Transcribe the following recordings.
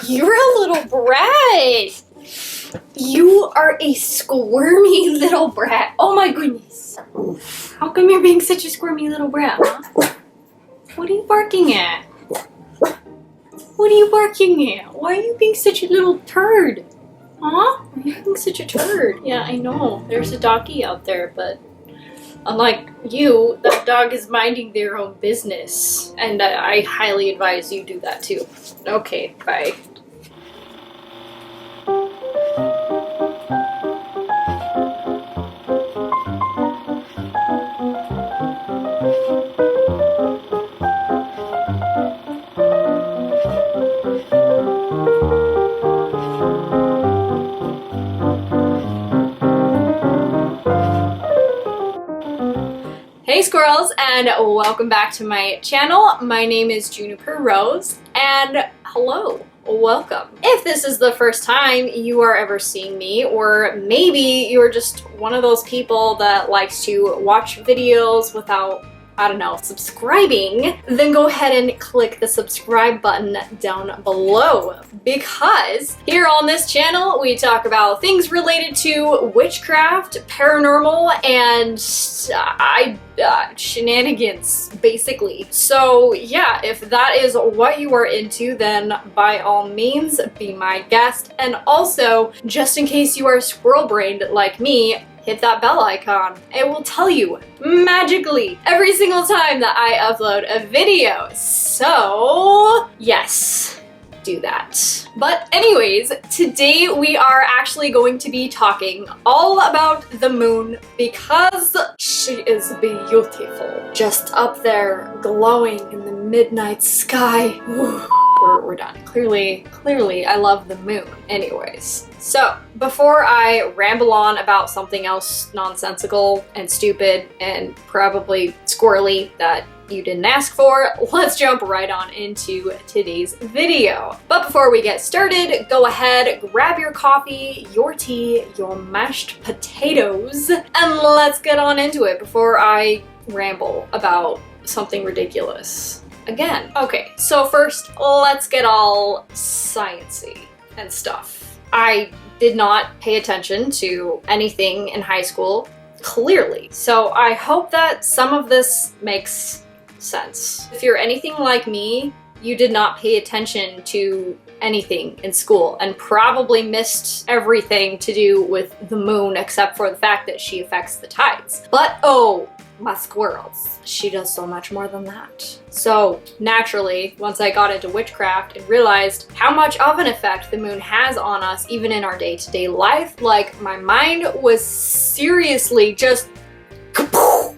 You're a little brat. You are a squirmy little brat. Oh my goodness. How come you're being such a squirmy little brat, huh? What are you barking at? What are you barking at? Why are you being such a little turd? Huh? Why are you being such a turd? Yeah, I know. There's a doggy out there, but unlike you, that dog is minding their own business. And I highly advise you do that too. Okay, bye. Hey squirrels, and welcome back to my channel. My name is Juniper Rose, and hello, welcome. If this is the first time you are ever seeing me, or maybe you're just one of those people that likes to watch videos without, I don't know, subscribing, then go ahead and click the subscribe button down below, because here on this channel we talk about things related to witchcraft, paranormal, and shenanigans, basically. So yeah, if that is what you are into, then by all means be my guest. And also, just in case you are squirrel-brained like me, hit that bell icon. It will tell you magically every single time that I upload a video. So yes, do that. But anyways, today we are actually going to be talking all about the moon because she is beautiful. Just up there glowing in the midnight sky. We're done. Clearly, I love the moon. Anyways, so before I ramble on about something else nonsensical and stupid and probably squirrely that you didn't ask for, let's jump right on into today's video. But before we get started, go ahead, grab your coffee, your tea, your mashed potatoes, and let's get on into it before I ramble about something ridiculous again. Okay, so first, let's get all sciencey and stuff. I did not pay attention to anything in high school, clearly. So I hope that some of this makes sense. If you're anything like me, you did not pay attention to anything in school and probably missed everything to do with the moon except for the fact that she affects the tides. But oh, my squirrels, she does so much more than that. So naturally, once I got into witchcraft and realized how much of an effect the moon has on us even in our day-to-day life, like my mind was seriously just kapoof.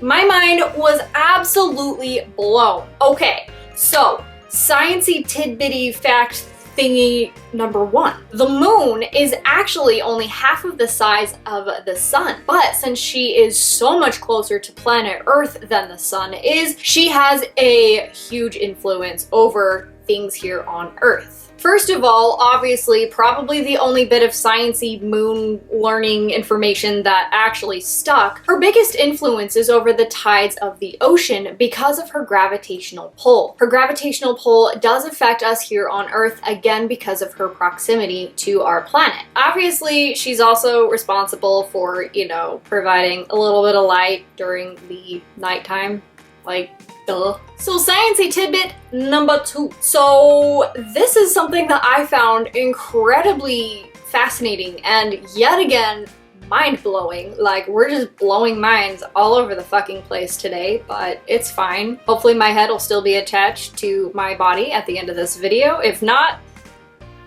My mind was absolutely blown. Okay, so sciencey tidbitty fact thingy number one. The moon is actually only half of the size of the sun, but since she is so much closer to planet Earth than the sun is, she has a huge influence over things here on Earth. First of all, obviously, probably the only bit of sciencey moon learning information that actually stuck, her biggest influence is over the tides of the ocean because of her gravitational pull. Her gravitational pull does affect us here on Earth, again because of her proximity to our planet. Obviously, she's also responsible for, you know, providing a little bit of light during the nighttime, like duh. So sciencey tidbit number two. So this is something that I found incredibly fascinating and yet again mind-blowing. Like, we're just blowing minds all over the fucking place today, but it's fine. Hopefully my head will still be attached to my body at the end of this video. If not,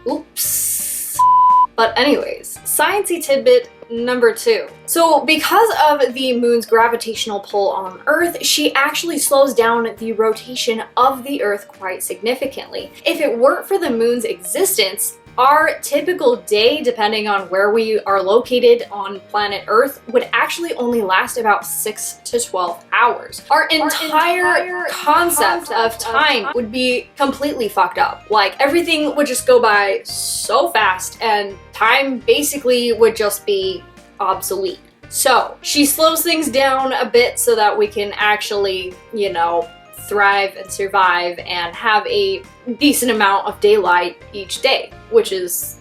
oops. But anyways, sciencey tidbit number two. So because of the moon's gravitational pull on Earth, she actually slows down the rotation of the Earth quite significantly. If it weren't for the moon's existence, our typical day, depending on where we are located on planet Earth, would actually only last about 6 to 12 hours. Our entire concept of time would be completely fucked up. Like, everything would just go by so fast and time basically would just be obsolete. So she slows things down a bit so that we can actually, you know, thrive and survive and have a decent amount of daylight each day, which is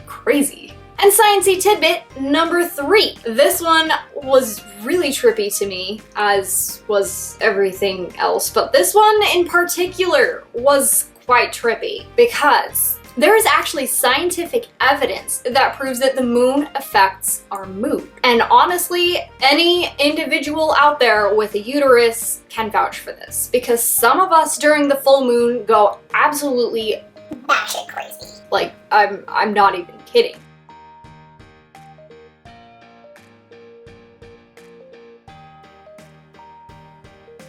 crazy. And sciencey tidbit number 3. This one was really trippy to me, as was everything else, but this one in particular was quite trippy because there is actually scientific evidence that proves that the moon affects our mood. And honestly, any individual out there with a uterus can vouch for this, because some of us during the full moon go absolutely batshit crazy. Like, I'm not even kidding.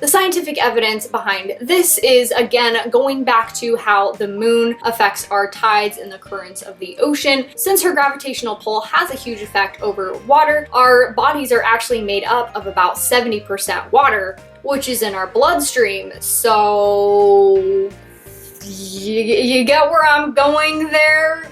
The scientific evidence behind this is, again, going back to how the moon affects our tides and the currents of the ocean. Since her gravitational pull has a huge effect over water, our bodies are actually made up of about 70% water, which is in our bloodstream. So you get where I'm going there?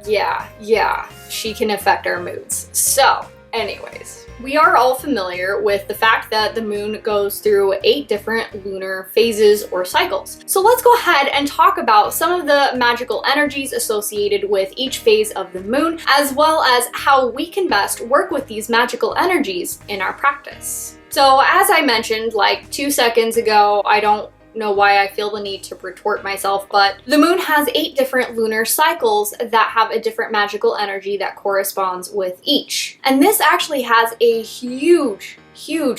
Yeah, she can affect our moods. So, anyways, we are all familiar with the fact that the moon goes through 8 different lunar phases or cycles. So let's go ahead and talk about some of the magical energies associated with each phase of the moon, as well as how we can best work with these magical energies in our practice. So as I mentioned like 2 seconds ago, I don't know why I feel the need to retort myself, but the moon has 8 different lunar cycles that have a different magical energy that corresponds with each. And this actually has a huge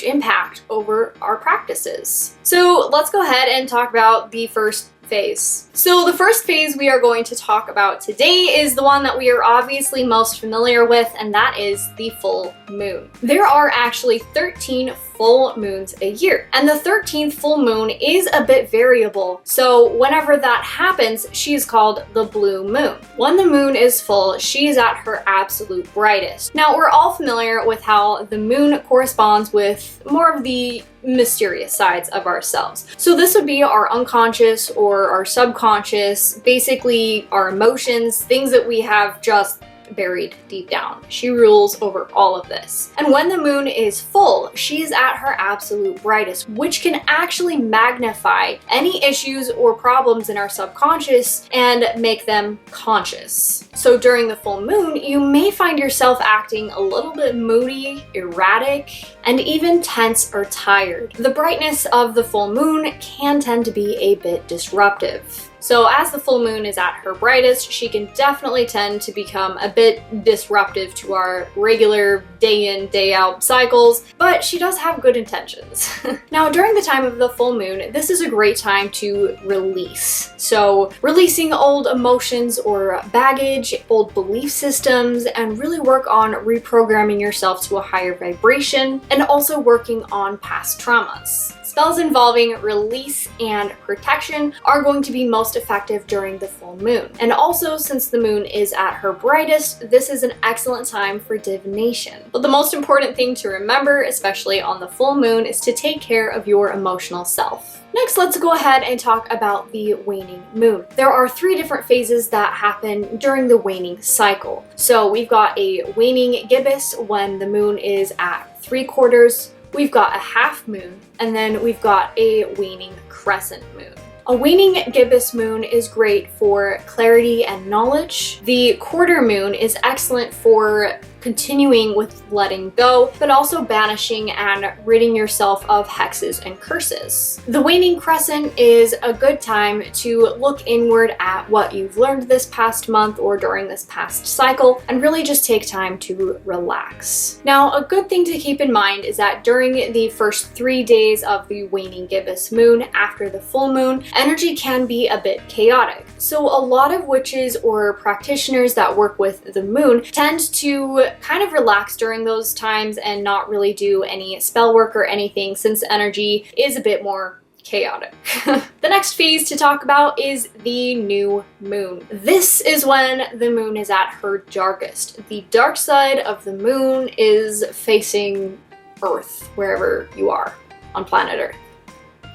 impact over our practices. So let's go ahead and talk about the first phase. So the first phase we are going to talk about today is the one that we are obviously most familiar with, and that is the full moon. There are actually 13 full moons a year, and the 13th full moon is a bit variable. So whenever that happens, she is called the blue moon. When the moon is full, she is at her absolute brightest. Now, we're all familiar with how the moon corresponds with more of the mysterious sides of ourselves. So this would be our unconscious or our subconscious, basically our emotions, things that we have just buried deep down. She rules over all of this. And when the moon is full, she is at her absolute brightest, which can actually magnify any issues or problems in our subconscious and make them conscious. So during the full moon, you may find yourself acting a little bit moody, erratic, and even tense or tired. The brightness of the full moon can tend to be a bit disruptive. So as the full moon is at her brightest, she can definitely tend to become a bit disruptive to our regular day in, day out cycles, but she does have good intentions. Now, during the time of the full moon, this is a great time to release. So releasing old emotions or baggage, old belief systems, and really work on reprogramming yourself to a higher vibration, and also working on past traumas. Spells involving release and protection are going to be most effective during the full moon. And also, since the moon is at her brightest, this is an excellent time for divination. But the most important thing to remember, especially on the full moon, is to take care of your emotional self. Next, let's go ahead and talk about the waning moon. There are 3 different phases that happen during the waning cycle. So we've got a waning gibbous when the moon is at 3/4. We've got a half moon, and then we've got a waning crescent moon. A waning gibbous moon is great for clarity and knowledge. The quarter moon is excellent for continuing with letting go, but also banishing and ridding yourself of hexes and curses. The waning crescent is a good time to look inward at what you've learned this past month or during this past cycle, and really just take time to relax. Now, a good thing to keep in mind is that during the first 3 days of the waning gibbous moon after the full moon, energy can be a bit chaotic. So a lot of witches or practitioners that work with the moon tend to kind of relax during those times and not really do any spell work or anything, since energy is a bit more chaotic. The next phase to talk about is the new moon. This is when the moon is at her darkest. The dark side of the moon is facing Earth, wherever you are on planet Earth.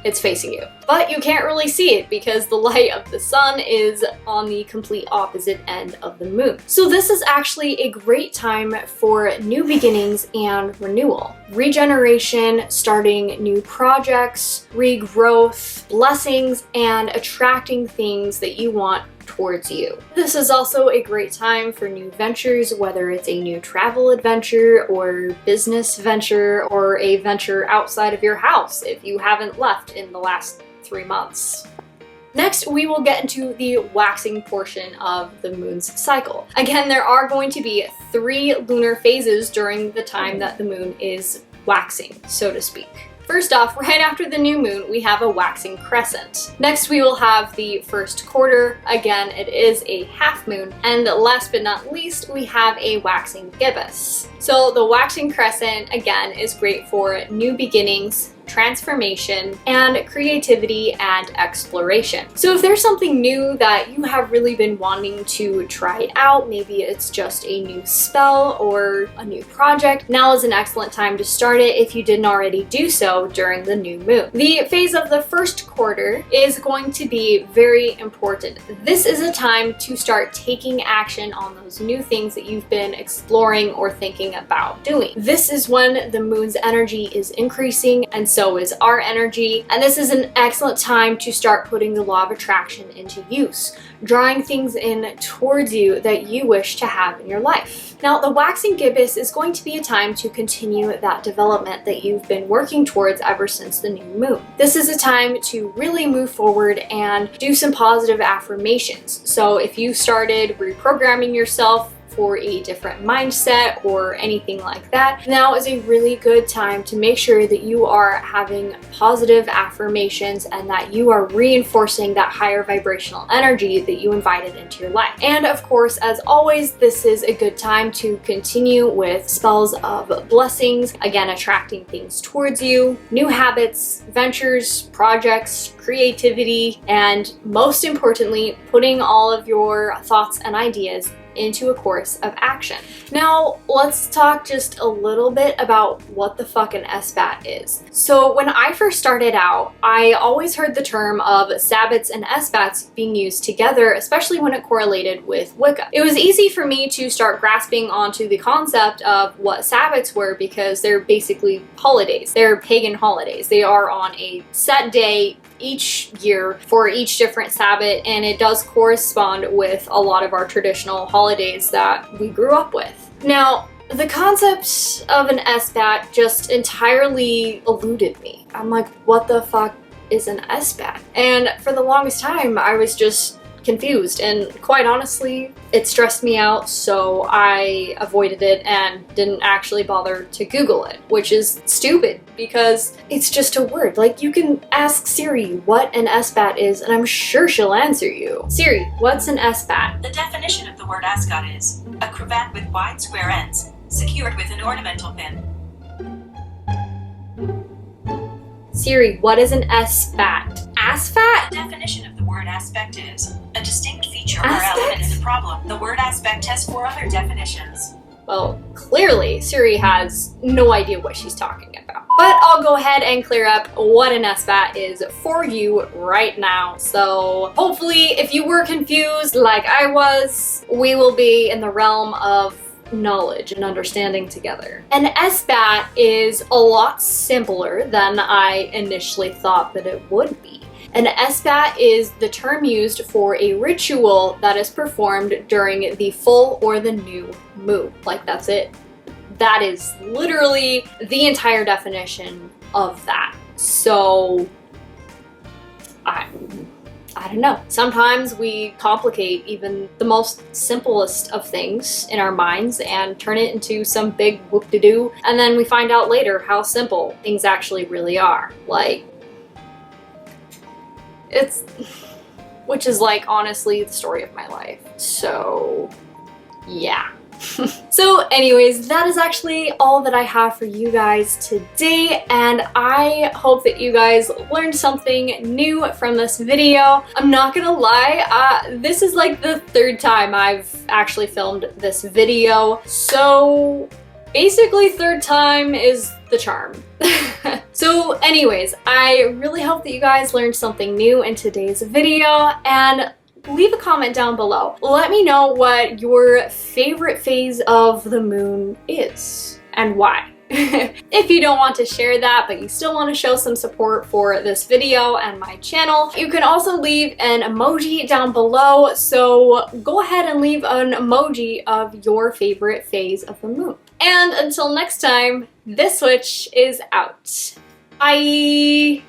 it's facing you. But you can't really see it because the light of the sun is on the complete opposite end of the moon. So this is actually a great time for new beginnings and renewal. Regeneration, starting new projects, regrowth, blessings, and attracting things that you want towards you. This is also a great time for new ventures, whether it's a new travel adventure or business venture or a venture outside of your house if you haven't left in the last 3 months. Next, we will get into the waxing portion of the moon's cycle. Again, there are going to be 3 lunar phases during the time that the moon is waxing, so to speak. First off, right after the new moon, we have a waxing crescent. Next, we will have the first quarter. Again, it is a half moon. And last but not least, we have a waxing gibbous. So the waxing crescent, again, is great for new beginnings, transformation, and creativity and exploration. So if there's something new that you have really been wanting to try out, maybe it's just a new spell or a new project, now is an excellent time to start it if you didn't already do so during the new moon. The phase of the first quarter is going to be very important. This is a time to start taking action on those new things that you've been exploring or thinking about doing. This is when the moon's energy is increasing, and so is our energy, and this is an excellent time to start putting the law of attraction into use, drawing things in towards you that you wish to have in your life. Now, the waxing gibbous is going to be a time to continue that development that you've been working towards ever since the new moon. This is a time to really move forward and do some positive affirmations. So if you started reprogramming yourself for a different mindset or anything like that, now is a really good time to make sure that you are having positive affirmations and that you are reinforcing that higher vibrational energy that you invited into your life. And of course, as always, this is a good time to continue with spells of blessings, again, attracting things towards you, new habits, ventures, projects, creativity, and most importantly, putting all of your thoughts and ideas into a course of action. Now, let's talk just a little bit about what the fuck an Esbat is. So when I first started out, I always heard the term of Sabbats and Esbats being used together, especially when it correlated with Wicca. It was easy for me to start grasping onto the concept of what Sabbats were because they're basically holidays. They're pagan holidays. They are on a set day each year for each different Sabbat, and it does correspond with a lot of our traditional holidays that we grew up with. Now, the concept of an Esbat just entirely eluded me. I'm like, what the fuck is an Esbat? And for the longest time, I was just confused, and quite honestly, it stressed me out, so I avoided it and didn't actually bother to Google it, which is stupid because it's just a word. Like, you can ask Siri what an Esbat is, and I'm sure she'll answer you. Siri, what's an Esbat? The definition of the word ascot is a cravat with wide square ends, secured with an ornamental pin. Siri, what is an Esbat? Aspat? The definition of the word aspect is a distinct feature or element in the problem. The word aspect has 4 other definitions. Well, clearly, Siri has no idea what she's talking about. But I'll go ahead and clear up what an Esbat is for you right now. So hopefully, if you were confused like I was, we will be in the realm of knowledge and understanding together. An Esbat is a lot simpler than I initially thought that it would be. An Esbat is the term used for a ritual that is performed during the full or the new moon. Like, that's it. That is literally the entire definition of that. So, I don't know. Sometimes we complicate even the most simplest of things in our minds and turn it into some big whoop-de-doo, and then we find out later how simple things actually really are. Like, which is like honestly the story of my life. So, yeah. So anyways, that is actually all that I have for you guys today, and I hope that you guys learned something new from this video. I'm not gonna lie, this is like the 3rd time I've actually filmed this video, so Basically, third time is the charm. So anyways, I really hope that you guys learned something new in today's video, and leave a comment down below. Let me know what your favorite phase of the moon is and why. If you don't want to share that, but you still want to show some support for this video and my channel, you can also leave an emoji down below. So go ahead and leave an emoji of your favorite phase of the moon. And until next time, this witch is out. Bye!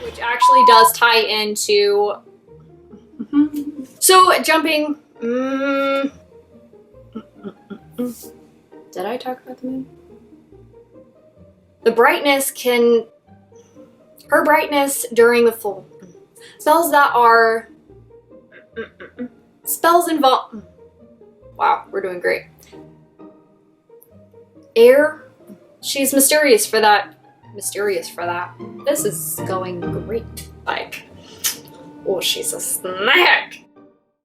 Which actually does tie into... So, jumping... Did I talk about the moon? The brightness can... Her brightness during the full... Spells that are... Spells involve... Wow, we're doing great. Air. She's mysterious for that. This is going great. Like, oh, she's a snack.